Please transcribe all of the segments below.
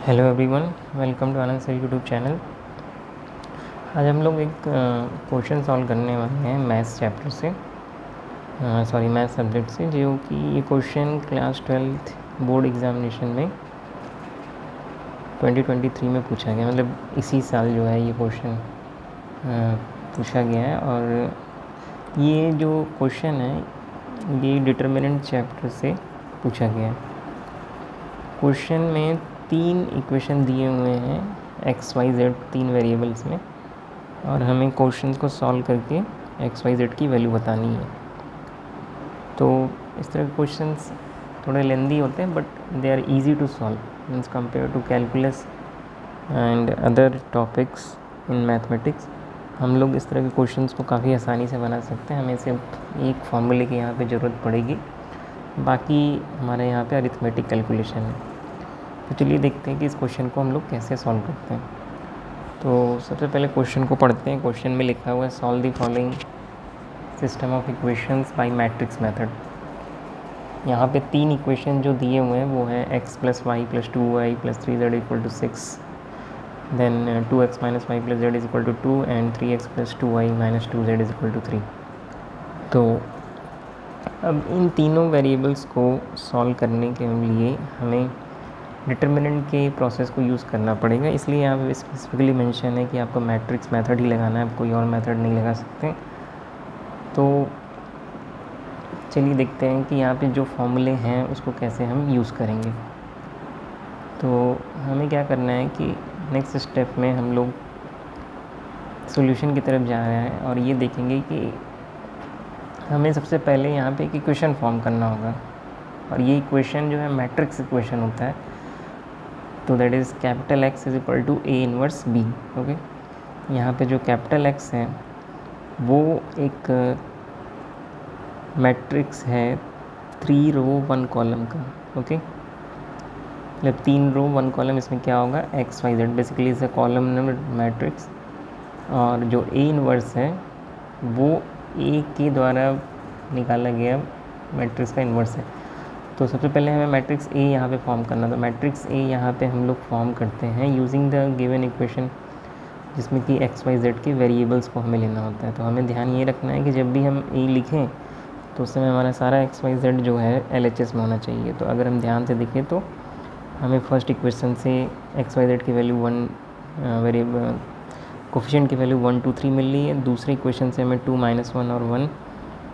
Hello everyone, welcome to Anand sir YouTube channel. आज हम लोग एक क्वेश्चन सॉल्व करने वाले हैं मैथ्स चैप्टर से, मैथ्स सब्जेक्ट से, जो कि ये question class 12th board examination में 2023 में पूछा गया, मतलब इसी साल जो है ये क्वेश्चन पूछा गया है। और ये जो क्वेश्चन है ये डिटर्मिनेंट चैप्टर से पूछा गया है। क्वेश्चन में 3 इक्वेशन दिए हुए हैं एक्स वाई जेड 3 वेरिएबल्स में, और हमें क्वेश्चन को सॉल्व करके एक्स वाई जेड की वैल्यू बतानी है। तो इस तरह के क्वेश्चंस थोड़े लेंदी होते हैं, but they are easy to solve means compare to calculus and other topics in mathematics. हम लोग इस तरह के क्वेश्चंस को काफ़ी आसानी से बना सकते हैं। हमें सिर्फ एक फॉर्मूले की यहाँ पे ज़रूरत पड़ेगी, बाकी हमारे यहाँ पे अरिथमेटिक कैलकुलेशन है। तो चलिए देखते हैं कि इस क्वेश्चन को हम लोग कैसे सॉल्व करते हैं। तो सबसे पहले क्वेश्चन को पढ़ते हैं। क्वेश्चन में लिखा हुआ है solve the following system of equations bye matrix method. यहाँ पे 3 इक्वेशन जो दिए हुए हैं वो हैं x + y + 2y + 3z = 6, then 2x - y + z = 2 and 3x + 2y - 2z = 3। तो अब इन तीनों वेरिएबल्स को सॉल्व करने के लिए हमें डिटर्मिनेंट के प्रोसेस को यूज़ करना पड़ेगा, इसलिए यहाँ पे स्पेसिफिकली मेंशन है कि आपको मैट्रिक्स मेथड ही लगाना है, आप कोई और मेथड नहीं लगा सकते। तो चलिए देखते हैं कि यहाँ पे जो फॉर्मूले हैं उसको कैसे हम यूज़ करेंगे। तो हमें क्या करना है कि नेक्स्ट स्टेप में हम लोग सॉल्यूशन की तरफ जा रहे हैं, और ये देखेंगे कि हमें सबसे पहले यहाँ पे एक इक्वेशन फॉर्म करना होगा, और ये इक्वेशन जो है मैट्रिक्स इक्वेशन होता है। तो that is capital X = A inverse B। Okay, यहाँ पे जो कैपिटल X है वो एक मैट्रिक्स है 3 रो 1 कॉलम का। ओके, मतलब 3 रो 1 कॉलम, इसमें क्या होगा x y z, basically is a column number matrix. और जो A इनवर्स है वो A के द्वारा निकाला गया मैट्रिक्स का इन्वर्स है। तो सबसे पहले हमें मैट्रिक्स A यहाँ पे फॉर्म करना। तो मैट्रिक्स A यहाँ पे हम लोग फॉर्म करते हैं यूजिंग द गिवन इक्वेशन, जिसमें कि x y z के वेरिएबल्स को हमें लेना होता है। तो हमें ध्यान ये रखना है कि जब भी हम A लिखें तो उस समय हमारा सारा x y z जो है LHS में होना चाहिए। तो अगर हम ध्यान से देखें तो हमें फर्स्ट इक्वेशन से x y z की वैल्यू 1 वेरिएबल कोफिशिएंट की वैल्यू 1 2 3 मिल रही है। दूसरी इक्वेशन से हमें 2 - 1 और 1,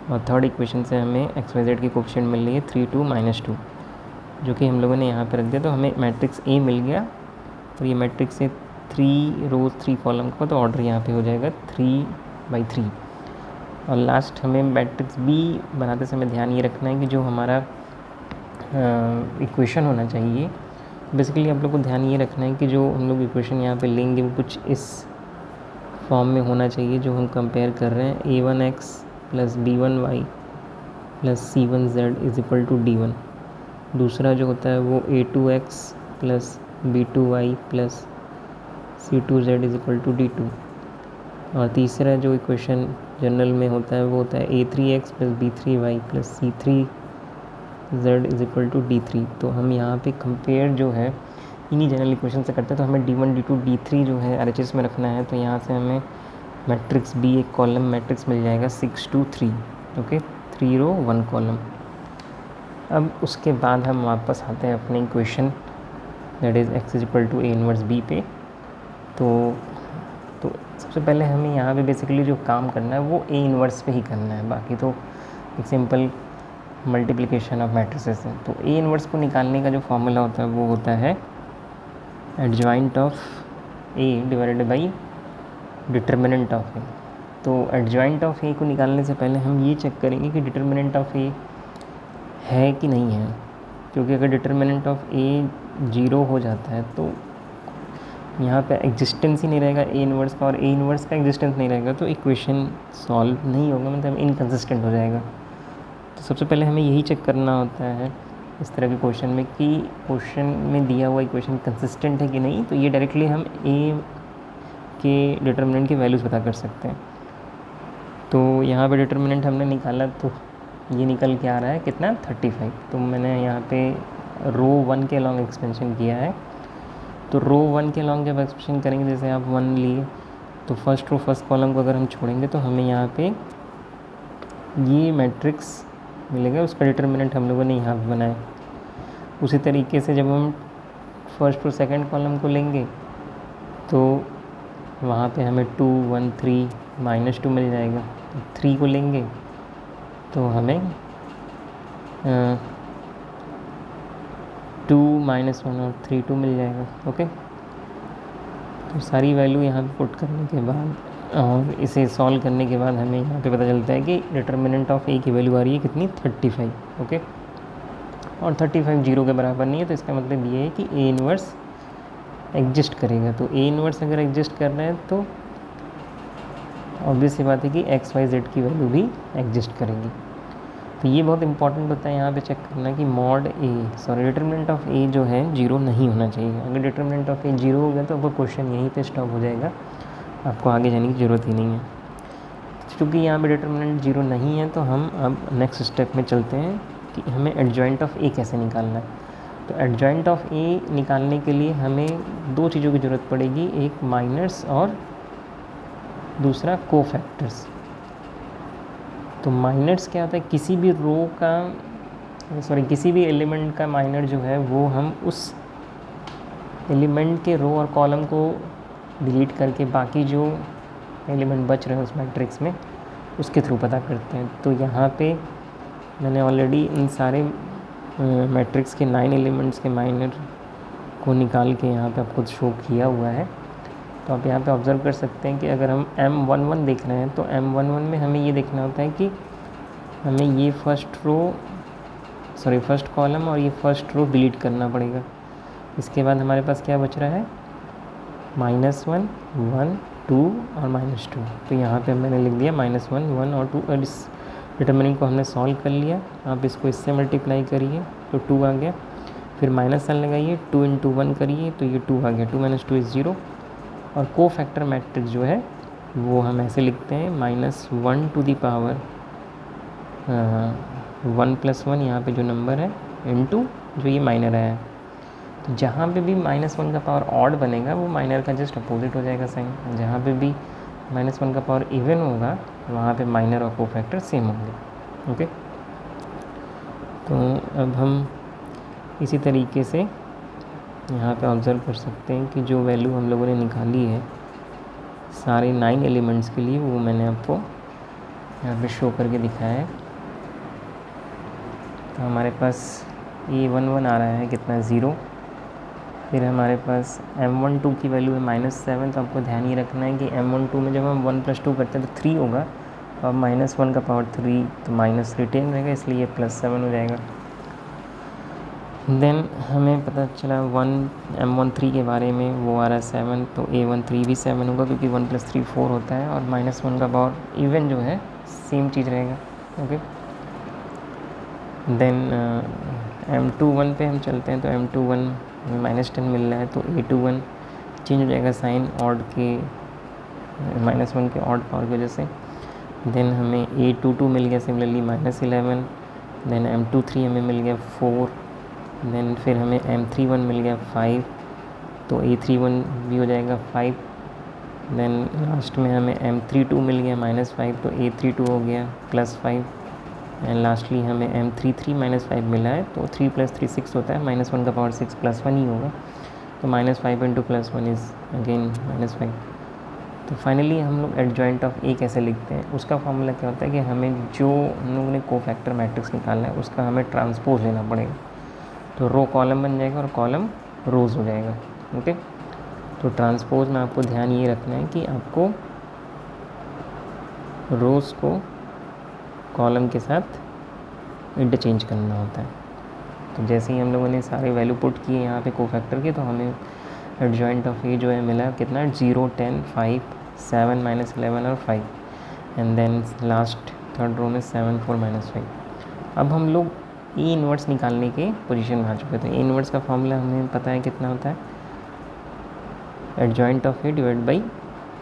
और थर्ड इक्वेशन से हमें x y z की कोफिशिएंट मिल रही है 3 2 - 2, जो कि हम लोगों ने यहाँ पर रख दिया। तो हमें मैट्रिक्स A मिल गया, और ये मैट्रिक्स से 3 रो 3 कॉलम का, तो ऑर्डर यहाँ पे हो जाएगा 3/3। और लास्ट हमें मैट्रिक्स B बनाते समय ध्यान ये रखना है कि जो हमारा इक्वेशन होना चाहिए, बेसिकली आप लोग को ध्यान ये रखना है कि जो हम लोग इक्वेशन यहाँ पे लेंगे वो कुछ इस फॉर्म में होना चाहिए जो हम कंपेयर कर रहे हैं। a1x + b1y + c1z = d1। दूसरा जो होता है वो a2x + b2y + c2z = d2। और तीसरा जो इक्वेशन जनरल में होता है वो होता है a3x + b3y + c3z = d3। तो हम यहाँ पे कंपेयर जो है इन्हीं जनरल इक्वेशन से करते हैं। तो हमें d1 d2 d3 जो है RHS में रखना है। तो यहाँ से हमें मैट्रिक्स B एक कॉलम मैट्रिक्स मिल जाएगा 6 2 3। ओके, 3 रो 1 कॉलम। अब उसके बाद हम वापस आते हैं अपने equation that is x = A inverse B पे। तो सबसे पहले हमें यहाँ पे बेसिकली जो काम करना है वो A इनवर्स पे ही करना है, बाकी तो एक सिंपल मल्टीप्लिकेशन ऑफ मैट्रिसेस है। तो A इनवर्स को निकालने का जो फॉर्मूला होता है वो होता है adjoint of A divided by determinant of A। तो एडजॉइंट ऑफ A को निकालने से पहले हम ये चेक करेंगे कि डिटर्मिनेंट ऑफ A है कि नहीं है, क्योंकि अगर डिटर्मिनेंट ऑफ A 0 हो जाता है तो यहाँ पे एग्जिस्टेंस ही नहीं रहेगा A इनवर्स का, और A इनवर्स का एग्जिस्टेंस नहीं रहेगा तो इक्वेशन सॉल्व नहीं होगा, मतलब इनकन्सिस्टेंट हो जाएगा। तो सबसे पहले हमें यही चेक करना होता है इस तरह के क्वेश्चन में कि क्वेश्चन में दिया हुआ इक्वेशन कंसिस्टेंट है कि नहीं। तो ये डायरेक्टली हम A के डिटर्मिनेंट की वैल्यूज़ पता कर सकते हैं। तो यहाँ पे डिटर्मिनेंट हमने निकाला तो ये निकल के आ रहा है कितना 35। तो मैंने यहाँ पे रो 1 के अलॉन्ग एक्सपेंशन किया है, तो रो 1 के अलॉन्ग जब एक्सप्रेशन करेंगे, जैसे आप 1 लिए तो फर्स्ट रो फर्स्ट कॉलम को अगर हम छोड़ेंगे तो हमें यहाँ पे ये मैट्रिक्स मिलेगा, उसका डिटर्मिनेंट हम लोगों ने यहाँ पे बनाया। उसी तरीके से जब हम फर्स्ट रो सेकंड कॉलम को लेंगे तो वहाँ पे हमें 2 1 3 -2 मिल जाएगा। 3 को लेंगे तो हमें 2 -1 और 3 2 मिल जाएगा। ओके, तो सारी वैल्यू यहाँ पे पुट करने के बाद और इसे सॉल्व करने के बाद हमें यहाँ पे पता चलता है कि डिटर्मिनेंट ऑफ ए की वैल्यू आ रही है कितनी, 35। ओके, और 35 जीरो के बराबर नहीं है, तो इसका मतलब ये है कि ए इन्वर्स एग्जिस्ट करेगा। तो ए इन्वर्स अगर एग्जिस्ट कर रहा है तो ऑब्वियस सी बात है कि एक्स वाई जेड की वैल्यू भी एग्जिस्ट करेगी। तो ये बहुत इंपॉर्टेंट होता है यहाँ पे चेक करना कि मॉड ए डिटर्मिनेंट ऑफ ए जो है जीरो नहीं होना चाहिए। अगर डिटर्मिनेंट ऑफ ए जीरो हो गया तो आपका क्वेश्चन यहीं पे स्टॉप हो जाएगा, आपको आगे जाने की ज़रूरत ही नहीं है। क्योंकि यहाँ पे डिटर्मिनेंट जीरो नहीं है तो हम अब नेक्स्ट स्टेप में चलते हैं कि हमें एडजॉइंट ऑफ ए कैसे निकालना है। तो एडजॉइंट ऑफ ए निकालने के लिए हमें दो चीज़ों की ज़रूरत पड़ेगी, एक माइनर्स और दूसरा कोफैक्टर्स। तो माइनर्स क्या होता है, किसी भी रो का किसी भी एलिमेंट का माइनर जो है वो हम उस एलिमेंट के रो और कॉलम को डिलीट करके बाकी जो एलिमेंट बच रहे हैं उस मैट्रिक्स में उसके थ्रू पता करते हैं। तो यहाँ पे मैंने ऑलरेडी इन सारे मैट्रिक्स के 9 एलिमेंट्स के माइनर को निकाल के यहाँ पे आपको शो किया हुआ है। तो आप यहाँ पे ऑब्ज़र्व कर सकते हैं कि अगर हम M11 देख रहे हैं तो M11 में हमें ये देखना होता है कि हमें ये फर्स्ट कॉलम और ये फर्स्ट रो डिलीट करना पड़ेगा। इसके बाद हमारे पास क्या बच रहा है, -1 1 2 और -2। तो यहाँ पे मैंने लिख दिया -1 1 और 2, और इस डिटर्मिनेंट को हमने सॉल्व कर लिया। आप इसको इससे मल्टीप्लाई करिए तो 2 आ गया, फिर माइनस साइन लगाइए, 2 × 1 करिए तो ये 2 आ गया, 2 - 2 इज़ 0। और कोफैक्टर मैट्रिक्स जो है वो हम ऐसे लिखते हैं -1 टू द पावर 1 + 1 यहाँ पे जो नंबर है इनटू जो ये माइनर है। तो जहाँ पे भी -1 का पावर ऑड बनेगा वो माइनर का जस्ट अपोजिट हो जाएगा साइन। जहाँ पे भी -1 का पावर इवन होगा वहाँ पे माइनर और कोफैक्टर सेम होंगे। ओके, तो अब हम इसी तरीके से यहाँ पे ऑब्ज़र्व कर सकते हैं कि जो वैल्यू हम लोगों ने निकाली है सारे 9 एलिमेंट्स के लिए वो मैंने आपको यहाँ पे शो करके दिखाया है। तो हमारे पास A11 आ रहा है कितना, 0। फिर हमारे पास M12 की वैल्यू है -7। तो आपको ध्यान ये रखना है कि M12 में जब हम 1 + 2 करते हैं तो 3 होगा, और -1 का पावर 3 तो -3 10 रहेगा, इसलिए +7 हो जाएगा। देन हमें पता चला M13 के बारे में, वो आ रहा है 7। तो A13 भी 7 होगा क्योंकि 1 + 3 4 होता है, और -1 का पावर इवन जो है सेम चीज़ रहेगा। ओके, देन M21 पे हम चलते हैं। तो M21 में -10 मिल रहा है, तो A21 चेंज हो जाएगा साइन ऑड के -1 के ऑड पावर की वजह से। देन हमें A22 मिल गया सिमिलरली -11। देन M23 हमें मिल गया 4। देन फिर हमें M31 मिल गया 5, तो A31 भी हो जाएगा 5। देन लास्ट में हमें M32 मिल गया -5, तो A32 हो गया +5। एंड लास्टली हमें M33 -5 मिला है, तो 3 + 3 6 होता है, -1 का पावर 6 + 1 ही होगा, तो -5 × +1 इज़ अगेन -5। तो फाइनली हम लोग एडजॉइंट ऑफ ए कैसे लिखते हैं, उसका फॉर्मूला क्या होता है कि हमें जो हम लोगों ने कोफैक्टर मैट्रिक्स निकालना है उसका हमें ट्रांसपोज लेना पड़ेगा। तो रो कॉलम बन जाएगा और कॉलम रोज़ हो जाएगा। ओके, तो ट्रांसपोज में आपको ध्यान ये रखना है कि आपको रोज़ को कॉलम के साथ इंटरचेंज करना होता है। तो जैसे ही हम लोगों ने सारे वैल्यू पुट किए यहाँ पे कोफैक्टर के, तो हमें एडजॉइंट ऑफ ए जो है मिला कितना, 0 10 5 7 -11 और 5। And then last third row में 7 4 -5। अब हम लोग ए इन्वर्स निकालने के पोजीशन में आ चुके थे। ए इन्वर्स का फॉर्मूला हमें पता है कितना होता है, adjoint of A divide by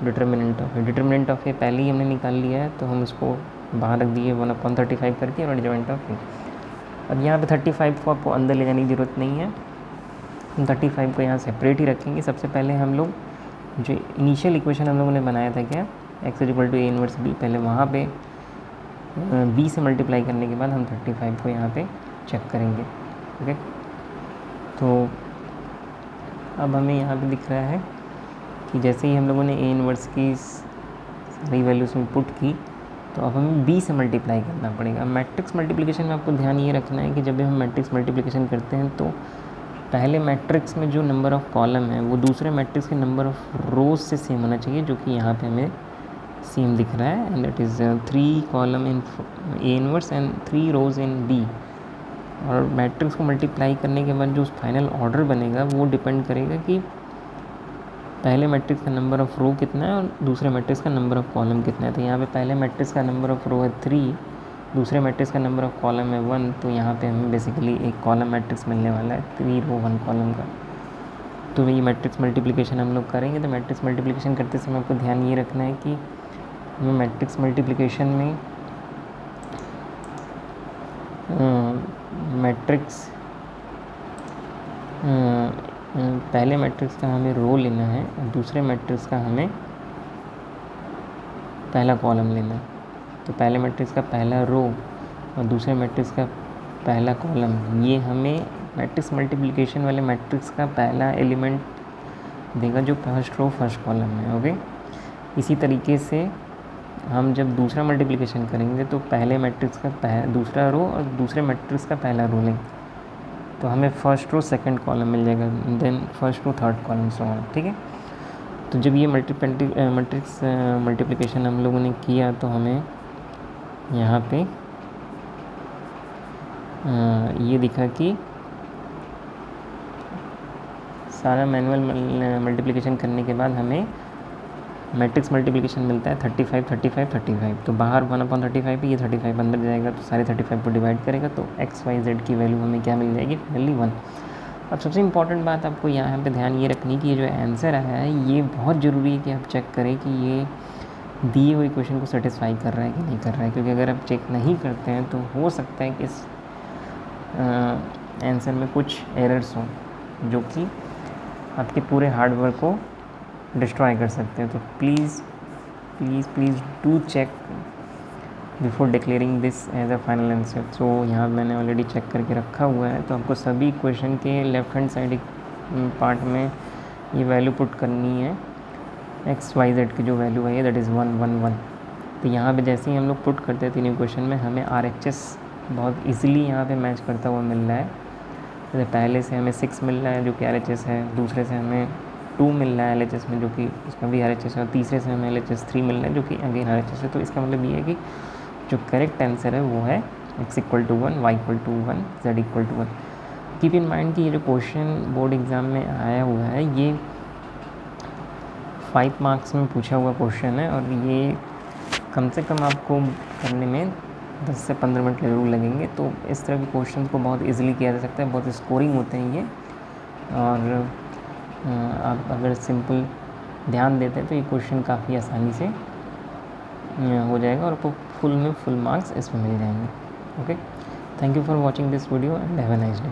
determinant of A. Determinant of A पहले ही हमने निकाल लिया है, तो हम उसको बाहर रख दिए 1/35 करके, और एडजॉइंट ऑफ ए। अब यहाँ पे 35 को आपको अंदर ले जाने की ज़रूरत नहीं है, हम 35 को यहाँ सेपरेट ही रखेंगे। सबसे पहले हम लोग जो इनिशियल इक्वेशन हम लोगों ने बनाया था क्या, x equal to A inverse B, पहले वहाँ पे b से मल्टीप्लाई करने के बाद हम 35 को यहाँ पे चेक करेंगे। ओके, तो अब हमें यहाँ पे दिख रहा है कि जैसे ही हम लोगों ने ए इनवर्स की सारी वैल्यूज़ में पुट की, तो अब हमें b से मल्टीप्लाई करना पड़ेगा। मैट्रिक्स मल्टीप्लिकेशन में आपको ध्यान ये रखना है कि जब भी हम मैट्रिक्स मल्टीप्लिकेशन करते हैं तो पहले मैट्रिक्स में जो नंबर ऑफ़ कॉलम है वो दूसरे मैट्रिक्स के नंबर ऑफ़ रोज़ से सेम होना चाहिए, जो कि यहाँ पे हमें सेम दिख रहा है, and that is 3 column in A inverse and 3 rows in B. और मैट्रिक्स को मल्टीप्लाई करने के बाद जो फाइनल ऑर्डर बनेगा वो डिपेंड करेगा कि पहले मैट्रिक्स का नंबर ऑफ़ रो कितना है और दूसरे मैट्रिक्स का नंबर ऑफ़ कॉलम कितना है। तो यहाँ पे पहले मैट्रिक्स का नंबर ऑफ़ रो है 3, दूसरे मैट्रिक्स का नंबर ऑफ़ कॉलम है 1, तो यहाँ पे हमें बेसिकली एक कॉलम मैट्रिक्स मिलने वाला है 3 रो 1 कॉलम का। तो ये मैट्रिक्स मल्टीप्लिकेशन हम लोग करेंगे। तो मैट्रिक्स मल्टीप्लिकेशन करते समय आपको ध्यान ये रखना है कि हमें मैट्रिक्स मल्टीप्लिकेशन में मैट्रिक्स पहले मैट्रिक्स का हमें रो लेना है और दूसरे मैट्रिक्स का हमें पहला कॉलम लेना है। तो पहले मैट्रिक्स का पहला रो और दूसरे मैट्रिक्स का पहला कॉलम, ये हमें मैट्रिक्स मल्टीप्लिकेशन वाले मैट्रिक्स का पहला एलिमेंट देगा जो फर्स्ट रो फर्स्ट कॉलम है। ओके, इसी तरीके से हम जब दूसरा मल्टीप्लिकेशन करेंगे तो पहले मैट्रिक्स का दूसरा रो और दूसरे मैट्रिक्स का पहला रो लेंगे, तो हमें फर्स्ट रो सेकंड कॉलम मिल जाएगा, then first row third column so on. ठीक है, तो जब ये मैट्रिक्स मल्टीप्लिकेशन हम लोगों ने किया तो हमें यहाँ पे ये दिखा कि सारा मैनुअल मल्टीप्लिकेशन करने के बाद हमें मैट्रिक्स मल्टीप्लिकेशन मिलता है 35 35 35। तो बाहर 1/35 है, ये 35 अंदर जाएगा तो सारे 35 को डिवाइड करेगा, तो एक्स वाई जेड की वैल्यू हमें क्या मिल जाएगी, फाइनली 1। अब सबसे इम्पॉर्टेंट बात आपको यहाँ पे ध्यान ये रखनी कि ये जो आंसर आया है ये बहुत ज़रूरी है कि आप चेक करें कि ये दिए हुए क्वेश्चन को सेटिस्फाई कर रहा है कि नहीं कर रहा है, क्योंकि अगर आप चेक नहीं करते हैं तो हो सकता है कि इस आंसर में कुछ एरर्स हों जो कि आपके पूरे हार्डवर्क को डिस्ट्रॉय कर सकते हैं। तो please please please do check before declaring this as a final answer. So यहाँ मैंने ऑलरेडी चेक करके रखा हुआ है, तो आपको सभी क्वेश्चन के लेफ्ट हैंड साइड पार्ट में ये वैल्यू पुट करनी है, एक्स वाई जेड की जो वैल्यू है दैट इज़ 1 1 1। तो यहाँ पे जैसे ही हम लोग पुट करते हैं तीनों क्वेश्चन में हमें RHS बहुत ईजिली यहाँ पे मैच करता हुआ मिल रहा है। जैसे पहले से हमें 6 मिल रहा है जो कि RHS है, दूसरे से हमें 2 मिल रहा है LHS में जो कि उसका भी RHS है, और तीसरे से हमें LHS 3 मिल रहा है जो कि अगेन RHS है। तो इसका मतलब ये है कि जो करेक्ट आंसर है वो है x = 1, y = 1, z = 1। Keep in mind कि ये जो क्वेश्चन बोर्ड एग्ज़ाम में आया हुआ है ये 5 मार्क्स में पूछा हुआ क्वेश्चन है, और ये कम से कम आपको करने में 10 से 15 मिनट ज़रूर लगेंगे। तो इस तरह के क्वेश्चन को बहुत इजीली किया जा सकता है, बहुत स्कोरिंग होते हैं ये, और आप अगर सिंपल ध्यान देते हैं तो ये क्वेश्चन काफ़ी आसानी से हो जाएगा और आपको फुल मार्क्स इसमें मिल जाएंगे। Okay, thank you for watching this video and have a nice day.